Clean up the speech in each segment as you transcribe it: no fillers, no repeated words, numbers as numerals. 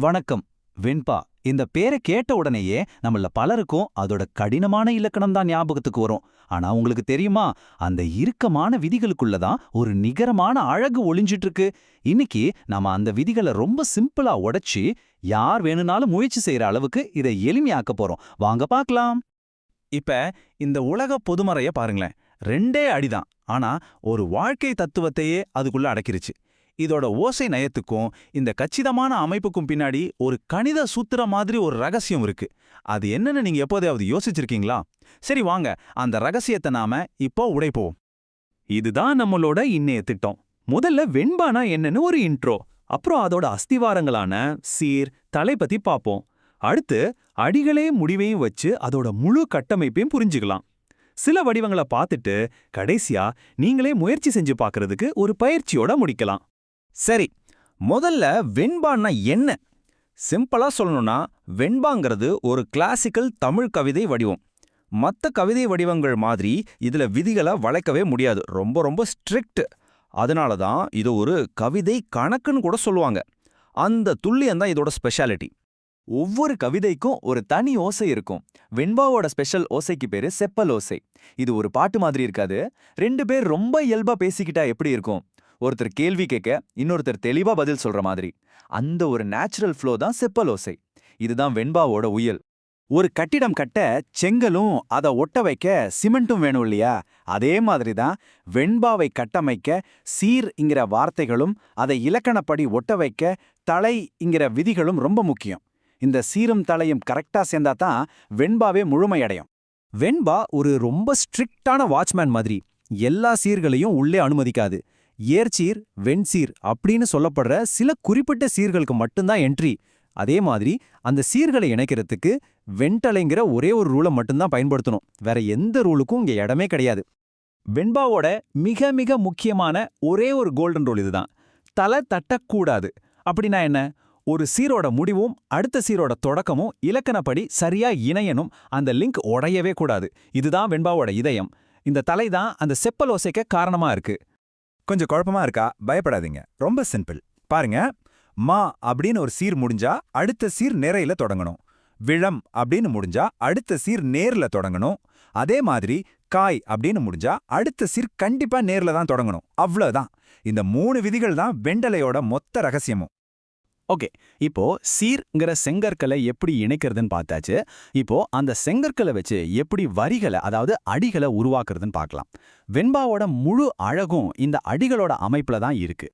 வணக்கம். வெண்பா இந்த பேரை கேட்ட உடனேயே நம்மள பலருக்கும் அதோட கடினமான இலக்கணம் தான் ஞாபகத்துக்கு வரும். ஆனா உங்களுக்கு தெரியுமா, அந்த இறுக்கமான விதிகளுக்குள்ள தான் ஒரு நிகரமான அழகு ஒளிஞ்சிட்டு இருக்கு. இன்னைக்கு நாம அந்த விதிகளை ரொம்ப சிம்பிளா உடைச்சு யார் வேணும்னாலும் முயற்சி செய்யற அளவுக்கு இதை எளிமையாக்க போறோம். வாங்க பார்க்கலாம். இப்ப இந்த உலக பொதுமறைய பாருங்களேன். ரெண்டே அடிதான், ஆனா ஒரு வாழ்க்கை தத்துவத்தையே அதுக்குள்ள அடக்கிருச்சு. இதோட ஓசை நயத்துக்கும் இந்த கச்சிதமான அமைப்புக்கும் பின்னாடி ஒரு கணித சூத்திரம் மாதிரி ஒரு ரகசியம் இருக்கு. அது என்னன்னு நீங்க எப்போதையாவது யோசிச்சிருக்கீங்களா? சரி வாங்க, அந்த ரகசியத்தை நாம இப்போ உடைப்போம். இதுதான் நம்மளோட இன்னைய திட்டம். முதல்ல வெண்பானா என்னன்னு ஒரு இன்ட்ரோ, அப்புறம் அதோட அஸ்திவாரங்களான சீர், தலை பத்தி பார்ப்போம். அடுத்து அடிகளே முடிவையும் வச்சு அதோட முழு கட்டமைப்பையும் புரிஞ்சுக்கலாம். சில வடிவங்களை பார்த்துட்டு கடைசியா நீங்களே முயற்சி செஞ்சு பார்க்கறதுக்கு ஒரு பயிற்சியோட முடிக்கலாம். சரி, முதல்ல வெண்பான்னா என்ன? சிம்பிளா சொல்லணும்னா, வெண்பாங்கிறது ஒரு கிளாசிக்கல் தமிழ் கவிதை வடிவம். மற்ற கவிதை வடிவங்கள் மாதிரி இதுல விதிகளை வளைக்கவே முடியாது, ரொம்ப ரொம்ப ஸ்ட்ரிக்ட். அதனால தான் இது ஒரு கவிதை கணக்குன்னு கூட சொல்லுவாங்க. அந்த துல்லியம்தான் இதோட ஸ்பெஷாலிட்டி. ஒவ்வொரு கவிதைக்கும் ஒரு தனி ஓசை இருக்கும். வெண்பாவோட ஸ்பெஷல் ஓசைக்கு பேரு செப்பல் ஓசை. இது ஒரு பாட்டு மாதிரி இருக்காது. ரெண்டு பேர் ரொம்ப இயல்பா பேசிக்கிட்டா எப்படி இருக்கும்? ஒருத்தர் கேள்வி கேட்க இன்னொருத்தர் தெளிவா பதில் சொல்ற மாதிரி. அந்த ஒரு நேச்சுரல் ஃப்ளோ தான் செப்பல் ஓசை. இதுதான் வெண்பாவோட உயல். ஒரு கட்டிடம் கட்ட செங்கலும் அதை ஒட்ட வைக்க சிமெண்ட்டும் வேணும் இல்லையா? அதே மாதிரி தான் வெண்பாவை கட்டமைக்க சீர்ங்கிற வார்த்தைகளும் அதை இலக்கணப்படி ஒட்ட வைக்க தலைங்கிற விதிகளும் ரொம்ப முக்கியம். இந்த சீரும் தலையும் கரெக்டா சேர்ந்தா தான் வெண்பாவே முழுமையடையும். வெண்பா ஒரு ரொம்ப ஸ்ட்ரிக்டான வாட்ச்மேன் மாதிரி. எல்லா சீர்களையும் உள்ளே அனுமதிக்காது. ஏர்ச்சீர், வெண்சீர் அப்படின்னு சொல்லப்படுற சில குறிப்பிட்ட சீர்களுக்கு மட்டும்தான் என்ட்ரி. அதே மாதிரி அந்த சீர்களை இணைக்கிறதுக்கு வெண்தலைங்கிற ஒரே ஒரு ரூலை மட்டும்தான் பயன்படுத்தணும். வேற எந்த ரூலுக்கும் இங்க இடமே கிடையாது. வெண்பாவோட மிக மிக முக்கியமான ஒரே ஒரு கோல்டன் ரூல் இதுதான். தலை தட்டக்கூடாது. அப்படின்னா என்ன? ஒரு சீரோட முடிவும் அடுத்த சீரோட தொடக்கமும் இலக்கணப்படி சரியா இணையணும். அந்த லிங்க் உடையவே கூடாது. இதுதான் வெண்பாவோட இதயம். இந்த தலை தான் அந்த செப்பல் ஓசைக்க காரணமா இருக்கு. கொஞ்சம் குழப்பமா இருக்கா? பயப்படாதீங்க, ரொம்ப சிம்பிள். பாருங்க, மா அப்படின்னு ஒரு சீர் முடிஞ்சா அடுத்த சீர் நிறையில தொடங்கணும். விழம் அப்படின்னு முடிஞ்சா அடுத்த சீர் நேர்ல தொடங்கணும். அதே மாதிரி காய் அப்படின்னு முடிஞ்சா அடுத்த சீர் கண்டிப்பா நேர்ல தான் தொடங்கணும். அவ்வளவுதான். இந்த 3 விதிகள் தான் வெண்டலையோட மொத்த ரகசியமும். ஓகே, இப்போ சீர்ங்கிற செங்கற்களை எப்படி இணைக்கிறதுன்னு பார்த்தாச்சு. இப்போ அந்த செங்கற்களை வச்சு எப்படி வரிகளை, அதாவது அடிகளை உருவாக்குறதுன்னு பார்க்கலாம். வெண்பாவோட முழு அழகும் இந்த அடிகளோட அமைப்புல தான் இருக்கு.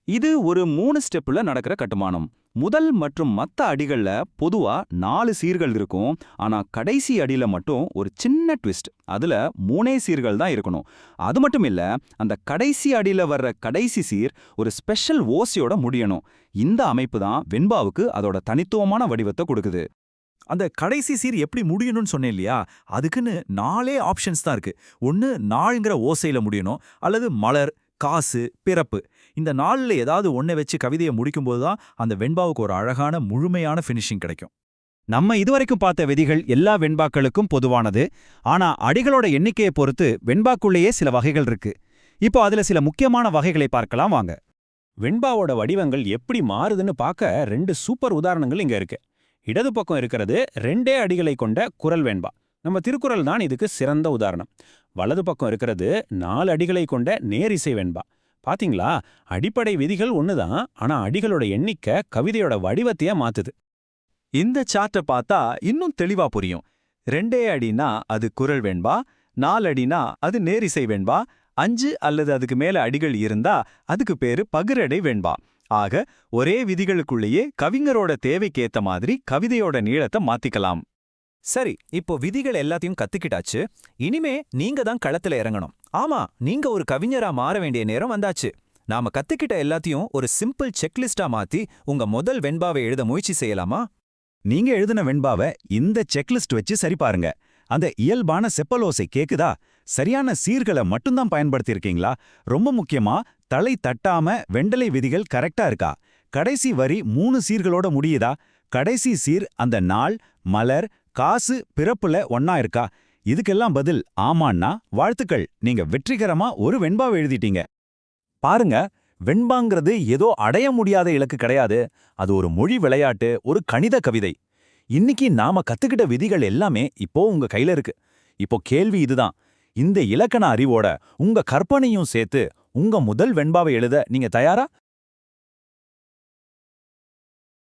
இது ஒரு 3 ஸ்டெப்ல நடக்கிற கட்டுமானம். முதல் மற்றும் மத்த அடிகள்ல பொதுவா 4 சீர்கள் இருக்கும். ஆனா கடைசி அடியில மட்டும் ஒரு சின்ன ட்விஸ்ட். அதுல 3 சீர்கள் தான் இருக்கணும். அது மட்டும் இல்ல, அந்த கடைசி அடியில வர்ற கடைசி சீர் ஒரு ஸ்பெஷல் ஓசையோட முடியணும். இந்த அமைப்பு தான் வெண்பாவுக்கு அதோட தனித்துவமான வடிவத்தை கொடுக்குது. அந்த கடைசி சீர் எப்படி முடியணும்னு சொன்னேன் இல்லையா? அதுக்குன்னு 4 ஆப்ஷன்ஸ் தான் இருக்கு. ஒன்னு நாள்ங்கிற ஓசையில முடியணும், அல்லது மலர், காசு, பிறப்பு. இந்த 4ல ஏதாவது ஒன்றை வச்சு கவிதையை முடிக்கும்போது தான் அந்த வெண்பாவுக்கு ஒரு அழகான முழுமையான ஃபினிஷிங் கிடைக்கும். நம்ம இதுவரைக்கும் பார்த்த விதிகள் எல்லா வெண்பாக்களுக்கும் பொதுவானது. ஆனா அடிகளோட எண்ணிக்கையை பொறுத்து வெண்பாக்குள்ளேயே சில வகைகள் இருக்கு. இப்போ அதுல சில முக்கியமான வகைகளை பார்க்கலாம் வாங்க. வெண்பாவோட வடிவங்கள் எப்படி மாறுதுன்னு பார்க்க 2 சூப்பர் உதாரணங்கள் இங்க இருக்கு. இடது பக்கம் இருக்கிறது 2 அடிகளை கொண்ட குறள் வெண்பா. நம்ம திருக்குறள் தான் இதுக்கு சிறந்த உதாரணம். வலது பக்கம் இருக்கிறது 4 அடிகளை கொண்ட நேரிசை வெண்பா. பாத்தீங்களா, அடிப்படை விதிகள் ஒண்ணுதான், ஆனா அடிகளோட எண்ணிக்கை கவிதையோட வடிவத்தையே மாத்துது. இந்த சார்ட்டை பார்த்தா இன்னும் தெளிவா புரியும். 2 அடினா அது குறள் வெண்பா, 4 அடினா அது நேரிசை வெண்பா, 5 அல்லது அதுக்கு மேல அடிகள் இருந்தா அதுக்கு பேரு பகிரடை வெண்பா. ஆக ஒரே விதிகளுக்குள்ளேயே கவிஞரோட தேவைக்கேத்த மாதிரி கவிதையோட நீளத்தை மாத்திக்கலாம். சரி, இப்போ விதிகள் எல்லாத்தையும் கத்துக்கிட்டாச்சு. இனிமே நீங்க தான் களத்துல இறங்கணும். ஆமா, நீங்க ஒரு கவிஞரா மாற வேண்டிய நேரம் வந்தாச்சு. நாம கத்துக்கிட்ட எல்லாத்தையும் ஒரு சிம்பிள் செக்லிஸ்டா மாத்தி உங்க முதல் வெண்பாவை எழுத முயற்சி செய்யலாமா? நீங்க எழுதின வெண்பாவை இந்த செக்லிஸ்ட் வச்சு சரி பாருங்க. அந்த இயல்பான செப்பலோசை கேக்குதா? சரியான சீர்களை மட்டும்தான் பயன்படுத்தியிருக்கீங்களா? ரொம்ப முக்கியமா, தலை தட்டாம வெண்டலை விதிகள் கரெக்டா இருக்கா? கடைசி வரி 3 சீர்களோட முடியுதா? கடைசி சீர் அந்த நாள், மலர், காசு, பிறப்புல ஒன்னா இருக்கா? இதுக்கெல்லாம் பதில் ஆமான்னா வாழ்த்துக்கள், நீங்க வெற்றிகரமா ஒரு வெண்பாவை எழுதிட்டீங்க. பாருங்க, வெண்பாங்கிறது ஏதோ அடைய முடியாத இலக்கு கிடையாது. அது ஒரு மொழி விளையாட்டு, ஒரு கணித கவிதை. இன்னைக்கு நாம கத்துக்கிட்ட விதிகள் எல்லாமே இப்போ உங்க கையில இருக்கு. இப்போ கேள்வி இதுதான். இந்த இலக்கண அறிவோட உங்க கற்பனையும் சேர்த்து உங்க முதல் வெண்பாவை எழுத நீங்க தயாரா?